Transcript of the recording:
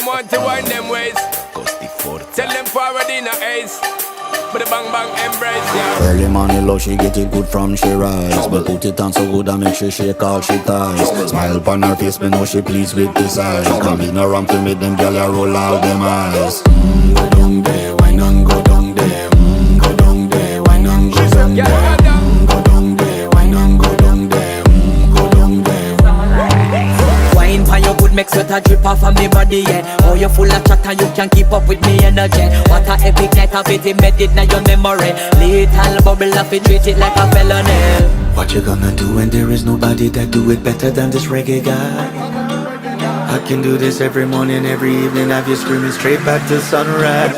them want to wind them ways. Tell them forward in a ace. But the bang bang embrace, yeah. Early morning love, she get it good from she rise. But put it on so good and make she shake all she ties. Smile upon her face, me know she pleased with this eyes. Come in around to make them gyal a roll out them eyes. Go down there, why not go down there? Go down there, why not go down there? Go down there, why not go down there? Go down there. Wine pan your good, make sweat a drip off of me body, yeah. Oh, you full of chatter, you can't keep up with me energy. What a epic night of it, embedded now your memory. Little bubble of it, treat it like a felony. What you gonna do when there is nobody that do it better than this reggae guy? I can do this every morning, every evening, have you screaming straight back to sunrise.